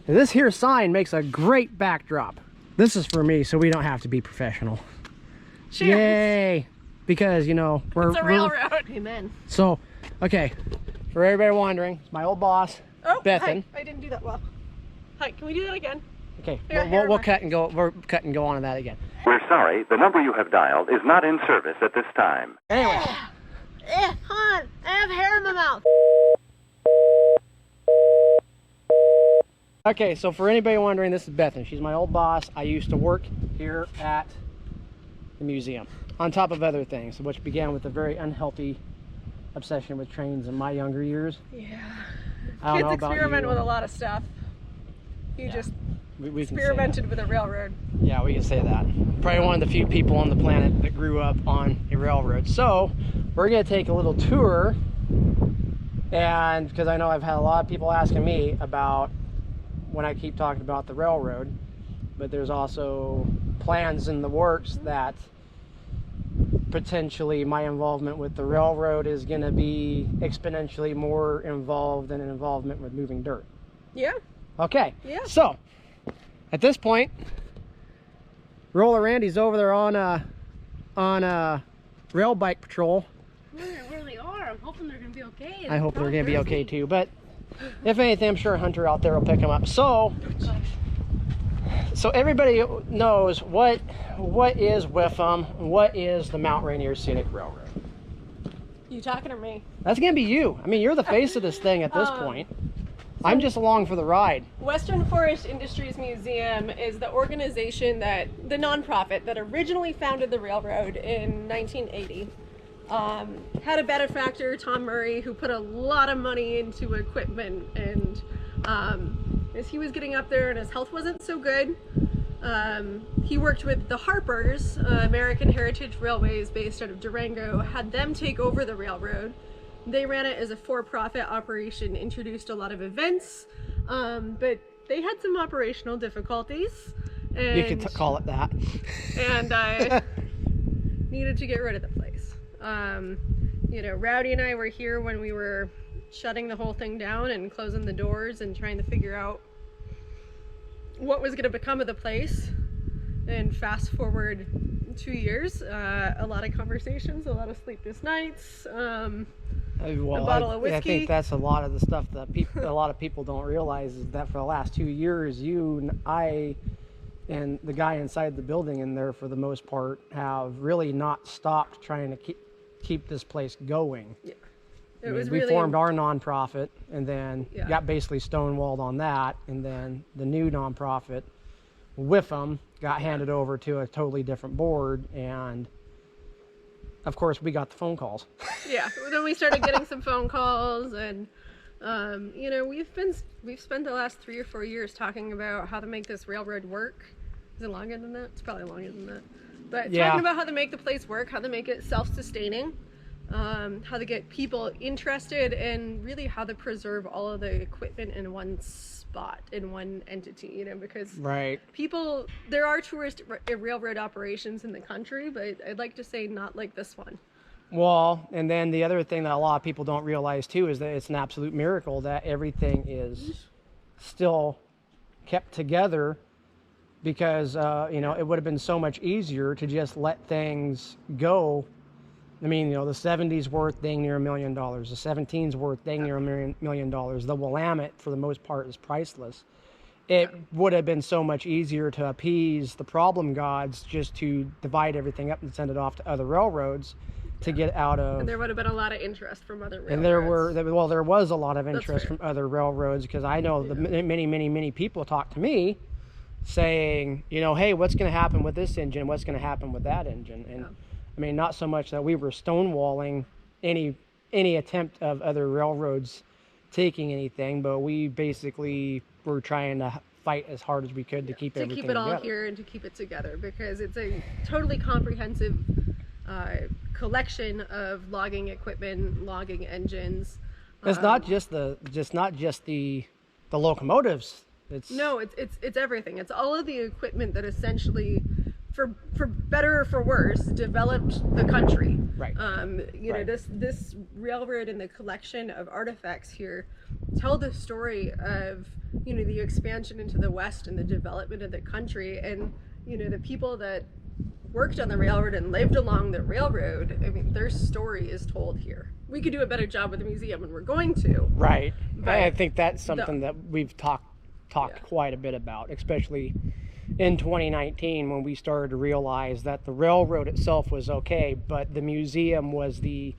This here sign makes a great backdrop. This is for me, so we don't have to be professional. Cheers. Yay! Because, you know, it's a railroad. Amen. So, okay, for everybody wondering, it's my old boss, Bethan. Hi. I didn't do that well. Hi, can we do that again? Okay, we'll cut and go. We'll cut and go on to that again. We're sorry, the number you have dialed is not in service at this time. Anyway. Hold on, I have hair in my mouth. Okay, so for anybody wondering, this is Bethan. She's my old boss. I used to work here at the museum, on top of other things, which began with a very unhealthy obsession with trains in my younger years. Yeah. Kids experiment with a lot of stuff. You just we experimented with a railroad. Yeah, we can say that. Probably one of the few people on the planet that grew up on a railroad. So we're going to take a little tour, and because I know I've had a lot of people asking me about when I keep talking about the railroad, but there's also plans in the works that potentially my involvement with the railroad is going to be exponentially more involved than an involvement with moving dirt. Yeah. Okay. Yeah. So at this point, Roller Randy's over there on a rail bike patrol. I wonder where they are. I'm hoping they're going to be okay. I hope they're going to be okay too, but if anything, I'm sure Hunter out there will pick them up. So everybody knows what is WIFM, what is the Mount Rainier Scenic Railroad. You talking to me? That's going to be you. I mean, you're the face of this thing at this point. I'm just along for the ride. Western Forest Industries Museum is the organization the nonprofit that originally founded the railroad in 1980. Had a benefactor, Tom Murray, who put a lot of money into equipment, and as he was getting up there and his health wasn't so good, he worked with the Harpers, American Heritage Railways based out of Durango, had them take over the railroad. They ran it as a for-profit operation, introduced a lot of events, but they had some operational difficulties. And, you could call it that. And I needed to get rid of the place. You know, Rowdy and I were here when we were shutting the whole thing down and closing the doors and trying to figure out what was going to become of the place. And fast forward 2 years, a lot of conversations, a lot of sleepless nights, a bottle of whiskey. I think that's a lot of the stuff that a lot of people don't realize is that for the last 2 years, you and I and the guy inside the building in there, for the most part, have really not stopped trying to keep this place going. Yeah. We formed our nonprofit, and then got basically stonewalled on that, and then the new nonprofit, WIFM, got handed over to a totally different board, and of course we got the phone calls. Yeah, then we started getting some phone calls, and you know, we've spent the last 3 or 4 years talking about how to make this railroad work. Is it longer than that? It's probably longer than that. But talking about how to make the place work, how to make it self-sustaining, how to get people interested, and really how to preserve all of the equipment in one spot, in one entity, you know, because there are tourist railroad operations in the country, but I'd like to say not like this one. Well, and then the other thing that a lot of people don't realize too is that it's an absolute miracle that everything is still kept together, because you know, it would have been so much easier to just let things go. I mean, you know, the 70s worth dang near $1 million. The 17s worth dang near $1 million. The Willamette, for the most part, is priceless. It would have been so much easier to appease the problem gods just to divide everything up and send it off to other railroads to get out of. And there would have been a lot of interest from other railroads. And there was a lot of interest from other railroads, because I know many people talk to me saying, you know, hey, what's going to happen with this engine? What's going to happen with that engine? And I mean, not so much that we were stonewalling any attempt of other railroads taking anything, but we basically were trying to fight as hard as we could to keep everything together. To keep it all here and to keep it together, because it's a totally comprehensive collection of logging equipment, logging engines. It's not just the locomotives. It's everything. It's all of the equipment that essentially for better or for worse, developed the country. Right. You know, Right. this railroad and the collection of artifacts here tell the story of, you know, the expansion into the West and the development of the country, and, you know, the people that worked on the railroad and lived along the railroad. I mean, their story is told here. We could do a better job with the museum, and we're going to. Right. But I think that's something that we've talked Yeah. quite a bit about, especially in 2019 when we started to realize that the railroad itself was okay, but the museum was the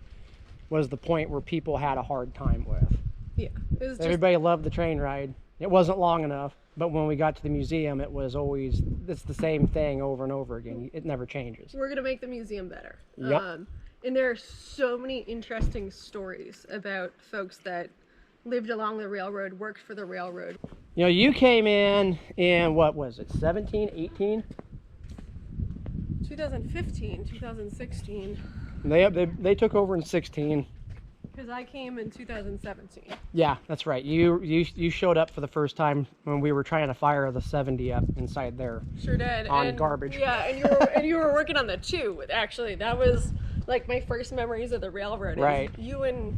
point where people had a hard time with. Yeah. It was just, Everybody loved the train ride. It wasn't long enough, but when we got to the museum, it's the same thing over and over again. It never changes. we're gonna make the museum better. Yep. And there are so many interesting stories about folks that lived along the railroad, worked for the railroad. You know, you came in what was it, 17, 18? 2015, 2016, They took over in 16. because I came in 2017. Yeah, that's right. You showed up for the first time when we were trying to fire the 70 up inside there. Sure did. On garbage. Yeah, and you were working on the 2. Actually, that was like my first memories of the railroad. Right. You and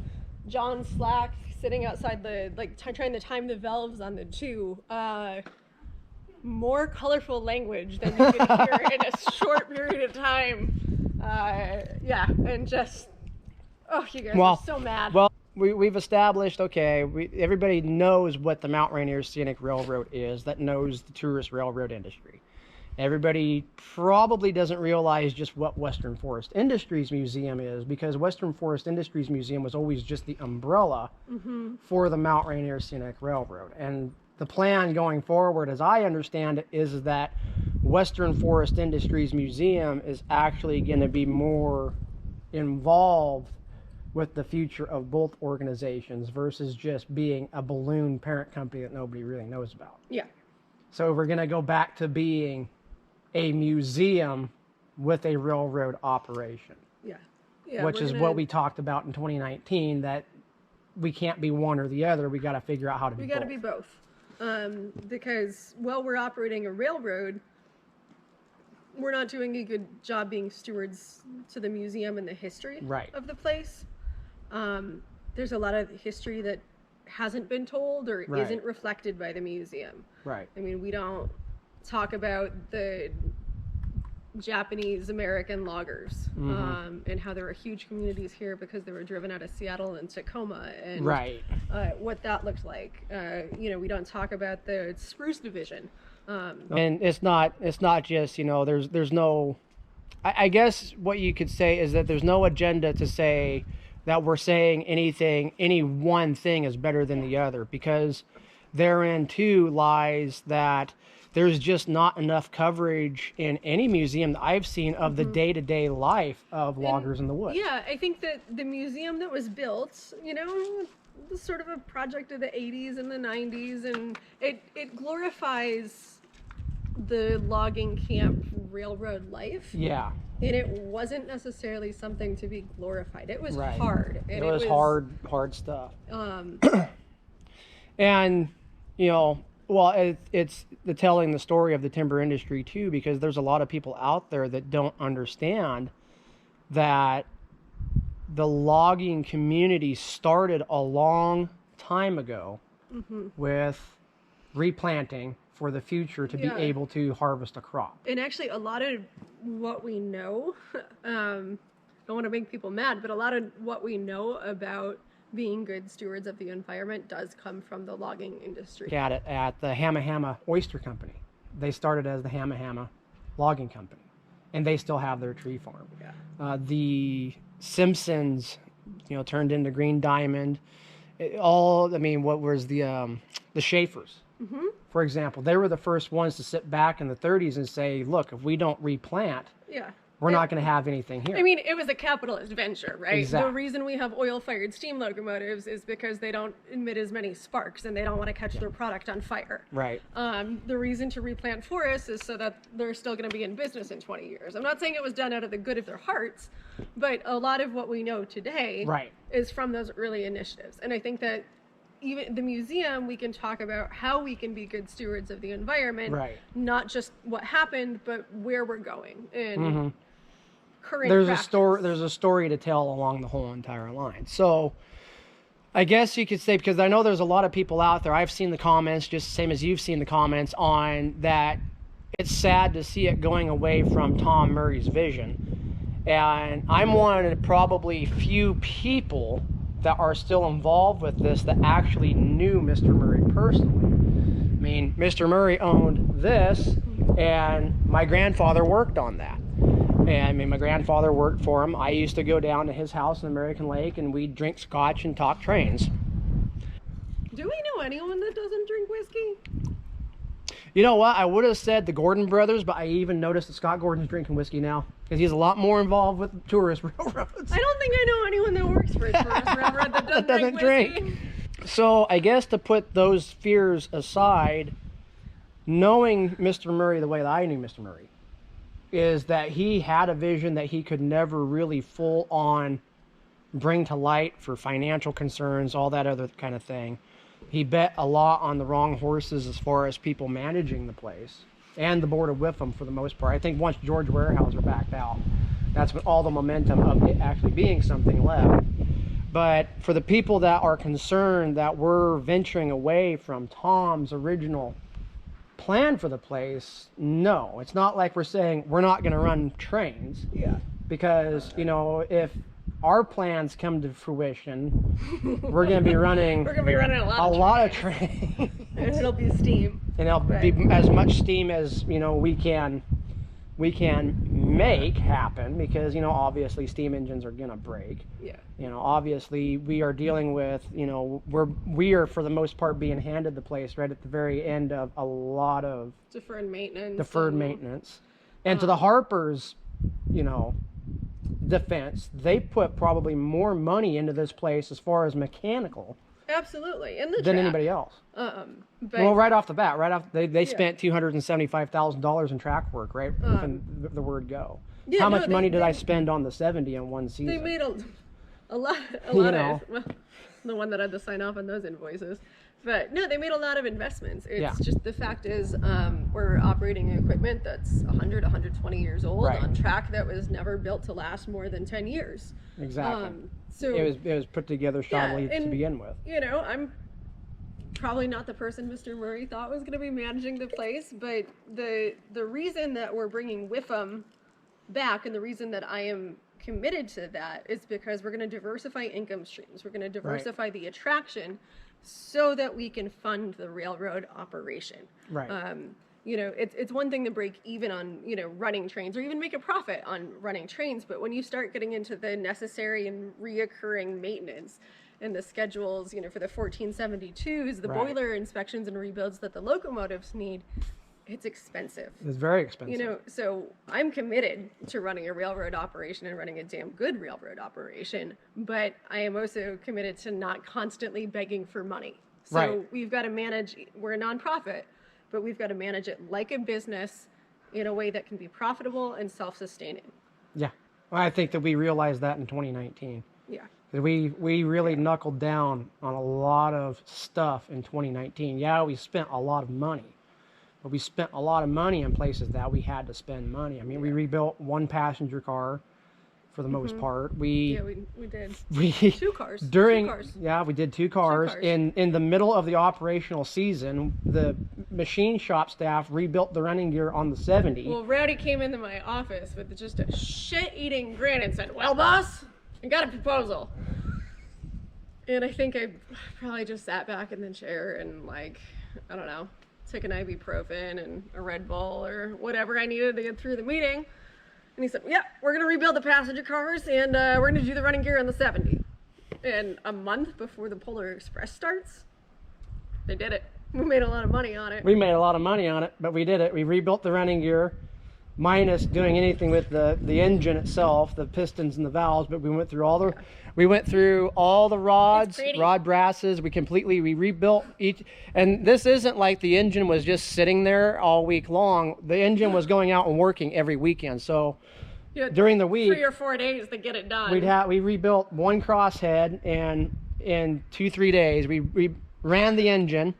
John Slack sitting outside the trying to time the valves on the 2. More colorful language than you could hear in a short period of time. Yeah, and just you guys are so mad. Well, we've established, okay, everybody knows what the Mount Rainier Scenic Railroad is, that knows the tourist railroad industry. Everybody probably doesn't realize just what Western Forest Industries Museum is, because Western Forest Industries Museum was always just the umbrella for the Mount Rainier Scenic Railroad. And the plan going forward, as I understand it, is that Western Forest Industries Museum is actually going to be more involved with the future of both organizations versus just being a balloon parent company that nobody really knows about. Yeah. So we're going to go back to being a museum with a railroad operation. Yeah. Yeah. Which is what we talked about in 2019, that we can't be one or the other. We got to figure out how to be both. We got to be both. Because while we're operating a railroad, we're not doing a good job being stewards to the museum and the history of the place. There's a lot of history that hasn't been told or isn't reflected by the museum. Right. I mean, we don't talk about the Japanese American loggers and how there were huge communities here because they were driven out of Seattle and Tacoma, and what that looked like. You know, we don't talk about the spruce division. And it's not just, you know, there's no, I guess what you could say is that there's no agenda to say that we're saying any one thing is better than the other, because therein too lies that there's just not enough coverage in any museum that I've seen of the day-to-day life of loggers in the woods. Yeah, I think that the museum that was built, you know, was sort of a project of the 80s and the 90s, and it glorifies the logging camp railroad life. Yeah. And it wasn't necessarily something to be glorified. It was Right. hard. And It was hard stuff. Um, And, you know, well, it's the telling the story of the timber industry too, because there's a lot of people out there that don't understand that the logging community started a long time ago with replanting for the future to be able to harvest a crop. and actually, a lot of what we know, I don't want to make people mad, but a lot of what we know about being good stewards of the environment does come from the logging industry. At the Hamma Hamma Oyster Company. They started as the Hamma Hamma Logging Company, and they still have their tree farm. Yeah. The Simpsons, you know, turned into Green Diamond. What was the Schaefers, for example? They were the first ones to sit back in the 30s and say, look, if we don't replant, we're not going to have anything here. I mean, it was a capitalist venture, right? Exactly. The reason we have oil-fired steam locomotives is because they don't emit as many sparks and they don't want to catch their product on fire. Right. The reason to replant forests is so that they're still going to be in business in 20 years. I'm not saying it was done out of the good of their hearts, but a lot of what we know today is from those early initiatives. And I think that even the museum, we can talk about how we can be good stewards of the environment, Right. not just what happened, but where we're going and current There's practice. a story. There's a story to tell along the whole entire line. So, I guess you could say, because I know there's a lot of people out there. I've seen the comments, just the same as you've seen the comments on that. It's sad to see it going away from Tom Murray's vision, and I'm one of the probably few people that are still involved with this that actually knew Mr. Murray personally. I mean, Mr. Murray owned this, and my grandfather worked on that. And I mean, my grandfather worked for him. I used to go down to his house in American Lake, and we'd drink scotch and talk trains. Do we know anyone that doesn't drink whiskey? You know what? I would have said the Gordon brothers, but I even noticed that Scott Gordon's drinking whiskey now because he's a lot more involved with tourist railroads. I don't think I know anyone that works for a tourist railroad that doesn't drink whiskey. So I guess to put those fears aside, knowing Mr. Murray the way that I knew Mr. Murray, is that he had a vision that he could never really full on bring to light for financial concerns, all that other kind of thing. He bet a lot on the wrong horses as far as people managing the place and the board of Whipham for the most part. I think once George Weyerhaeuser backed out, that's when all the momentum of it actually being something left. But for the people that are concerned that we're venturing away from Tom's original plan for the place, no, it's not like we're saying we're not going to run trains. Yeah. Because, you know, if our plans come to fruition, we're going to be running a lot of trains. And it'll be steam. And it'll be as much steam as, you know, we can make happen, because, you know, obviously steam engines are going to break. Yeah. You know, obviously we are dealing with, you know, we are for the most part being handed the place right at the very end of a lot of Deferred maintenance. And to the Harpers, you know, defense, they put probably more money into this place as far as mechanical Absolutely. And the than track. anybody else. But Well, right off the bat, they spent $275,000 in track work, right from the word go. Yeah, How much money did I spend on the 70 in one season? they made a lot You of know. well, the one that had to sign off on those invoices. But no, they made a lot of investments. It's Yeah. just the fact is we're operating equipment that's 100, 120 years old Right. on track that was never built to last more than 10 years. Exactly. So it was put together shoddily to and, begin with. You know, I'm probably not the person Mr. Murray thought was going to be managing the place, but the reason that we're bringing Whipham back and the reason that I am committed to that is because we're going to diversify income streams. We're going to diversify the attraction so that we can fund the railroad operation. Right. You know, it's one thing to break even on, you know, running trains or even make a profit on running trains, but when you start getting into the necessary and reoccurring maintenance and the schedules, you know, for the 1472s, the Right. boiler inspections and rebuilds that the locomotives need, it's expensive. It's very expensive. You know, so I'm committed to running a railroad operation and running a damn good railroad operation, but I am also committed to not constantly begging for money. So Right. we've got to manage, we're a nonprofit, but we've got to manage it like a business in a way that can be profitable and self-sustaining. Yeah. Well, I think that we realized that in 2019. Yeah. We really knuckled down on a lot of stuff in 2019. Yeah, we spent a lot of money, but we spent a lot of money in places that we had to spend money. I mean, we rebuilt one passenger car for the most part. Yeah, we did. We Two cars. during Two cars. Yeah, we did two cars. cars. In the middle of the operational season. The machine shop staff rebuilt the running gear on the 70. Well, Rowdy came into my office with just a shit-eating grin and said, "Well, boss, I got a proposal." And I think I probably just sat back in the chair and, like, I don't know, took an ibuprofen and a Red Bull or whatever I needed to get through the meeting. And he said, "Yeah, we're going to rebuild the passenger cars and we're going to do the running gear on the 70. And a month before the Polar Express starts, they did it. We made a lot of money on it. We made a lot of money on it, but we did it. We rebuilt the running gear, minus doing anything with the engine itself, the pistons and the valves. But we went through all the rods, rod brasses. We rebuilt each. And this isn't like the engine was just sitting there all week long. The engine was going out and working every weekend. So during the week, 3 or 4 days to get it done. we rebuilt one crosshead, and in 2-3 days we ran the engine.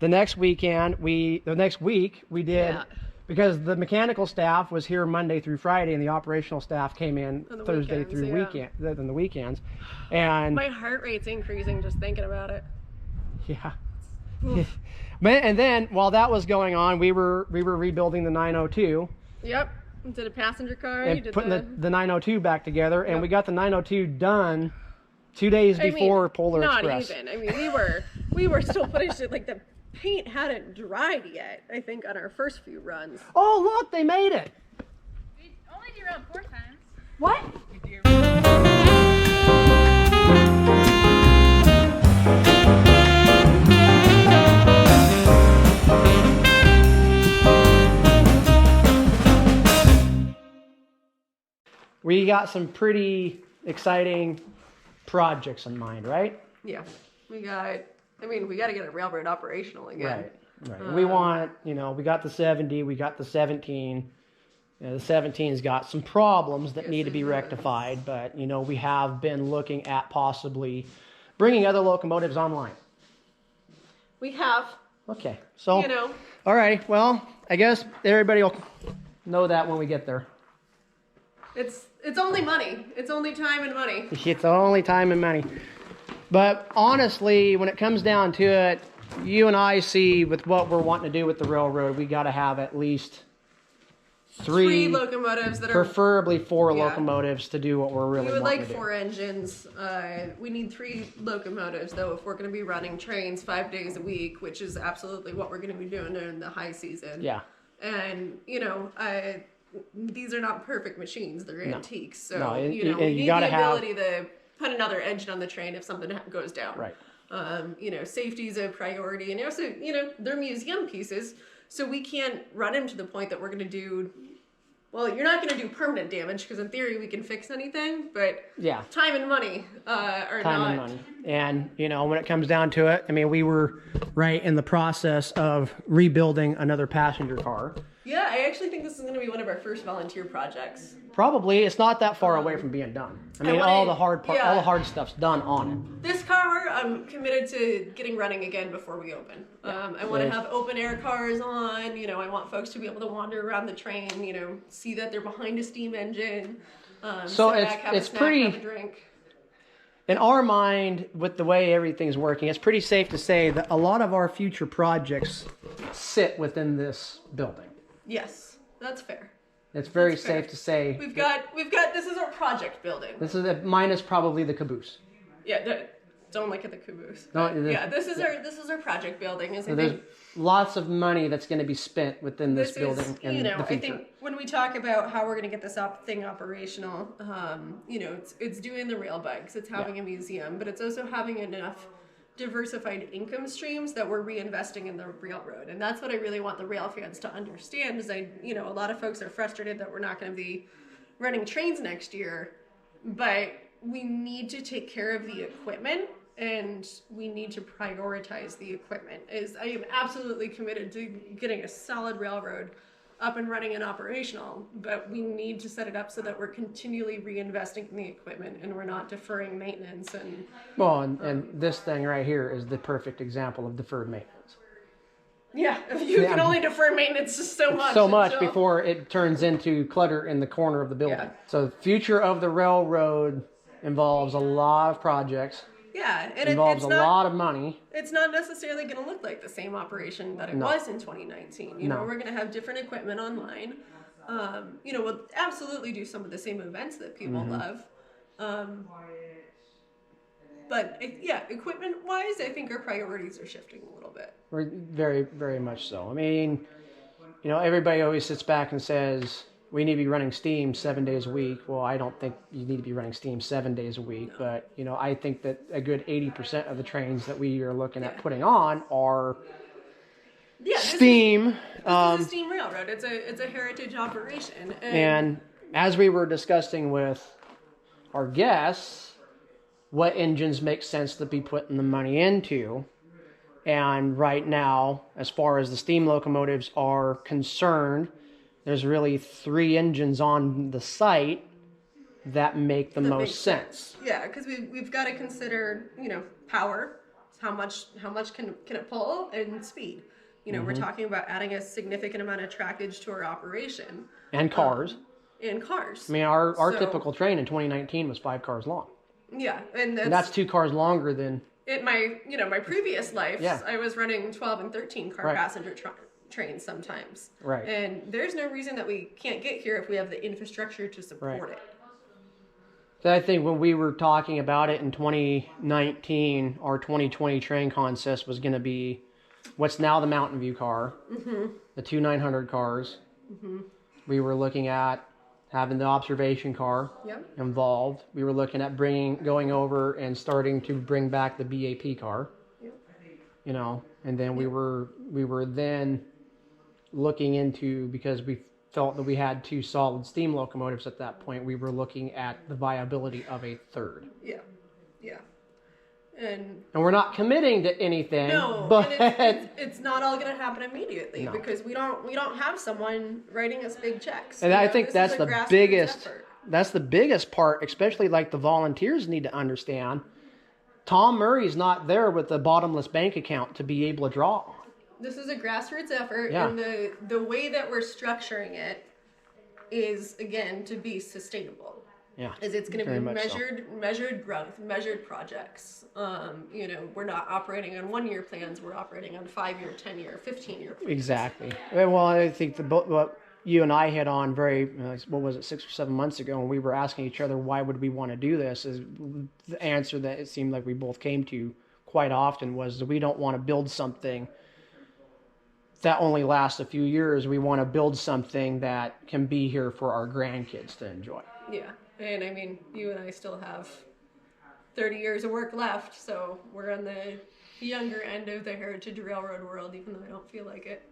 The next week we did, Yeah. because the mechanical staff was here Monday through Friday, and the operational staff came in On the Thursday weekends, through yeah. on the weekends. And My heart rate's increasing just thinking about it. yeah. And then while that was going on, we were rebuilding the 902 Yep. Did a passenger car. You and did putting the 902 back together, and we got the 902 done 2 days before Polar not Express. Not even. I mean, we were still putting shit, like the paint hadn't dried yet, I think, on our first few runs. Oh, look, they made it. We only do around 4 times. What? We got some pretty exciting projects in mind, right? Yeah. We got to get a railroad operational again. Right. We want, we got the 70, we got the 17. The 17's got some problems that need to be rectified, but, we have been looking at possibly bringing other locomotives online. We have. Okay, so, You know. all right, well, I guess everybody will know that when we get there. It's only money. It's only time and money. It's only time and money. But honestly, when it comes down to it, you and I see with what we're wanting to do with the railroad, we got to have at least three locomotives that are preferably 4 locomotives to do what we're really we would wanting like to do. 4 engines. We need 3 locomotives, though, if we're going to be running trains 5 days a week, which is absolutely what we're going to be doing during the high season. Yeah. And, these are not perfect machines. They're antiques. So, you we need gotta the have... ability to put another engine on the train if something goes down. Right. Safety is a priority. And also, they're museum pieces. So we can't run them to the point that we're going to do... Well, you're not going to do permanent damage because in theory we can fix anything, but Yeah. time and money are Time not. and money. And, when it comes down to it, we were right in the process of rebuilding another passenger car. Yeah, I actually think this is going to be one of our first volunteer projects. Probably. It's not that far away from being done. All the hard stuff's done on it. This car, I'm committed to getting running again before we open. I want to have open air cars on. I want folks to be able to wander around the train. See that they're behind a steam engine. So sit back, have it's a snack, pretty. have a drink. In our mind, with the way everything's working, it's pretty safe to say that a lot of our future projects sit within this building. Yes, that's fair. It's very That's fair. safe to say. We've got. This is our project building. This is minus probably the caboose. Yeah, don't look at the caboose. No, This is our project building. So there's lots of money that's going to be spent within this building in the future. I think when we talk about how we're going to get this thing operational, it's doing the rail bikes, it's having a museum, but it's also having enough diversified income streams that we're reinvesting in the railroad. And that's what I really want the rail fans to understand is a lot of folks are frustrated that we're not going to be running trains next year, but we need to take care of the equipment and we need to prioritize the equipment. I am absolutely committed to getting a solid railroad up and running and operational, but we need to set it up so that we're continually reinvesting in the equipment and we're not deferring maintenance. And this thing right here is the perfect example of deferred maintenance. Yeah, you can only defer maintenance so much. So much before it turns into clutter in the corner of the building. Yeah. So the future of the railroad involves a lot of projects. Yeah, and involves a lot of money. It's not necessarily going to look like the same operation that it was in 2019. We're going to have different equipment online. We'll absolutely do some of the same events that people love. But equipment-wise, I think our priorities are shifting a little bit. Very, very much so. Everybody always sits back and says, we need to be running steam 7 days a week. Well, I don't think you need to be running steam 7 days a week, but I think that a good 80% of the trains that we are looking at putting on are steam. This is a steam railroad. It's a heritage operation. And as we were discussing with our guests, what engines make sense to be putting the money into. And right now, as far as the steam locomotives are concerned, there's really 3 engines on the site that make the most sense. Yeah, because we've got to consider, power. how much can it pull and speed. You know, we're talking about adding a significant amount of trackage to our operation. And cars. And cars. I mean, our typical train in 2019 was 5 cars long. Yeah, and that's 2 cars longer than... In my previous life, I was running 12 and 13 car passenger trains sometimes. Right. And there's no reason that we can't get here if we have the infrastructure to support it. So I think when we were talking about it in 2019, our 2020 train consist was going to be what's now the Mountain View car, the 2 900 cars. We were looking at having the observation car involved. We were looking at going over and starting to bring back the BAP car. You know, and then we were then looking into, because we felt that we had 2 solid steam locomotives at that point, we were looking at the viability of a third. Yeah. And we're not committing to anything. No, but it's not all going to happen immediately because we don't have someone writing us big checks. And I think that's the biggest effort. That's the biggest part, especially like the volunteers need to understand. Tom Murray's not there with a bottomless bank account to be able to draw on. This is a grassroots effort, and the way that we're structuring it is, again, to be sustainable. Yeah, is it's going to be measured growth, measured projects. You know, we're not operating on 1-year plans. We're operating on 5-year, 10-year, 15-year plans. Exactly. Well, I think what you and I hit on what was it, 6 or 7 months ago, when we were asking each other why would we want to do this, is the answer that it seemed like we both came to quite often was that we don't want to build something that only lasts a few years. We want to build something that can be here for our grandkids to enjoy. Yeah. And I mean, you and I still have 30 years of work left, so we're on the younger end of the Heritage Railroad world, even though I don't feel like it.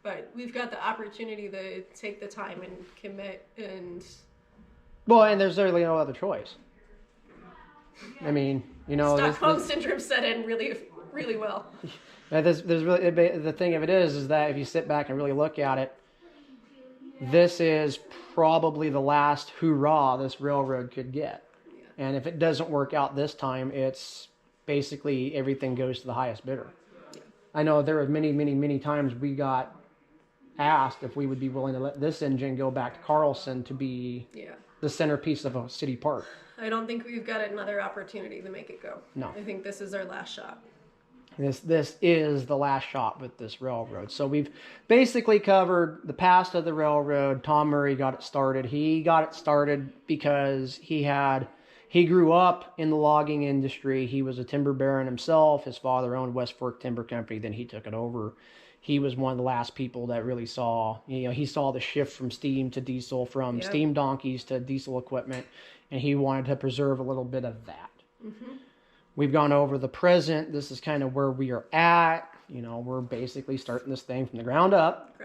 But we've got the opportunity to take the time and commit and... Well, and there's really no other choice. I mean, you know... Stockholm Syndrome set in really, really well. There's really, the thing of it is that if you sit back and really look at it, this is probably the last hoorah this railroad could get. And if it doesn't work out this time, it's basically everything goes to the highest bidder. I know there were many, many, many times we got asked if we would be willing to let this engine go back to Carlson to be the centerpiece of a city park. I don't think we've got another opportunity to make it go. No. I think this is our last shot. This is the last shot with this railroad. So we've basically covered the past of the railroad. Tom Murray got it started. He got it started because he grew up in the logging industry. He was a timber baron himself. His father owned West Fork Timber Company. Then he took it over. He was one of the last people that really saw, he saw the shift from steam to diesel, from steam donkeys to diesel equipment, and he wanted to preserve a little bit of that. We've gone over the present. This is kind of where we are at. We're basically starting this thing from the ground up.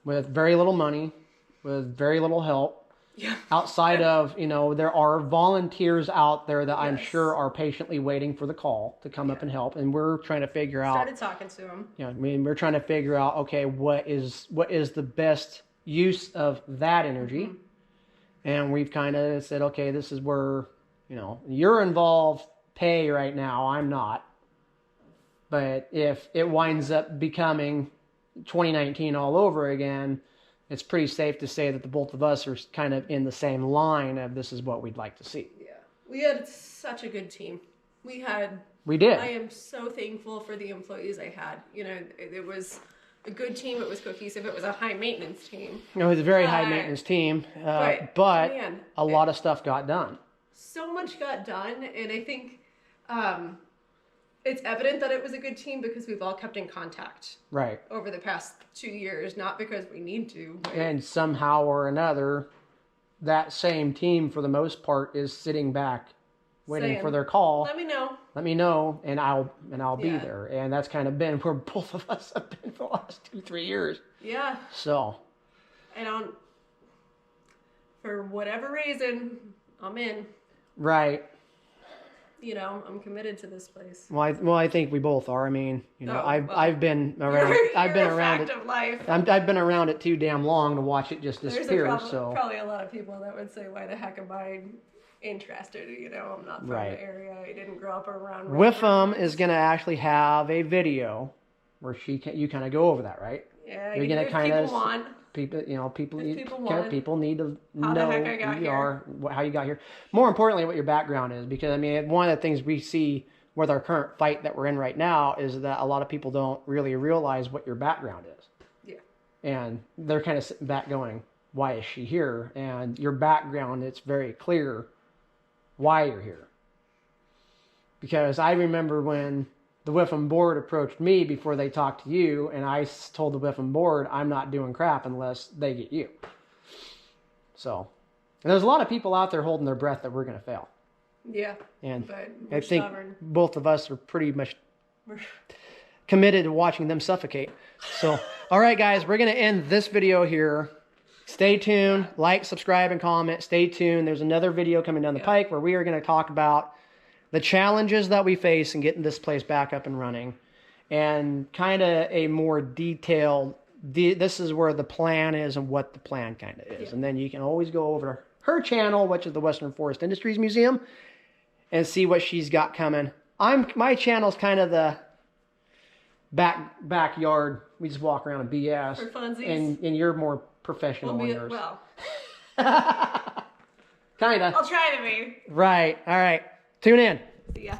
With very little money, with very little help. Yeah. Outside of, there are volunteers out there that I'm sure are patiently waiting for the call to come up and help. And we're trying to figure out. Started talking to them. We're trying to figure out, okay, what is the best use of that energy? And we've kind of said, okay, this is where, you're involved. Pay right now, I'm not. But if it winds up becoming 2019 all over again, it's pretty safe to say that the both of us are kind of in the same line of this is what we'd like to see. Yeah. We had such a good team. We did. I am so thankful for the employees I had. It was a good team. It was cohesive. It was a high maintenance team. It was a very high maintenance team. But man, a lot of stuff got done. So much got done, and I think it's evident that it was a good team because we've all kept in contact over the past 2 years, not because we need to. And somehow or another, that same team, for the most part, is sitting back, waiting for their call. Let me know, and I'll be there. And that's kind of been where both of us have been for the last 2-3 years. Yeah. So. For whatever reason, I'm in. Right. I'm committed to this place. Well, I think we both are. I mean, I've been around. I've been around it. Of life. I've been around it too damn long to watch it just disappear. There's probably a lot of people that would say, "Why the heck am I interested. You know, I'm not from Right. the area. I didn't grow up around. Whiffam is going to actually have a video where you kind of go over that, right? Yeah, You're going to kind people of want. people need, people want people need to how the know heck I got who you here. are, how you got here. More importantly, what your background is, because I mean, one of the things we see with our current fight that we're in right now is that a lot of people don't really realize what your background is. Yeah. And they're kind of sitting back going, why is she here? And your background, it's very clear why you're here. Because I remember when the Whiffam board approached me before they talked to you, and I told the Whiffam board, I'm not doing crap unless they get you. So, and there's a lot of people out there holding their breath that we're going to fail. Yeah. And but I think stubborn. both of us are pretty much committed to watching them suffocate. So, all right, guys, we're going to end this video here. Stay tuned. Like, subscribe, and comment. Stay tuned. There's another video coming down the pike where we are going to talk about the challenges that we face in getting this place back up and running, and kind of a more detailed, this is where the plan is and what the plan kind of is. And then you can always go over to her channel, which is the Western Forest Industries Museum, and see what she's got coming. My channel's kind of the backyard. We just walk around and BS. For funsies. And you're more professional in yours. Well, kind of. I'll try to be. Right. All right. Tune in. See ya.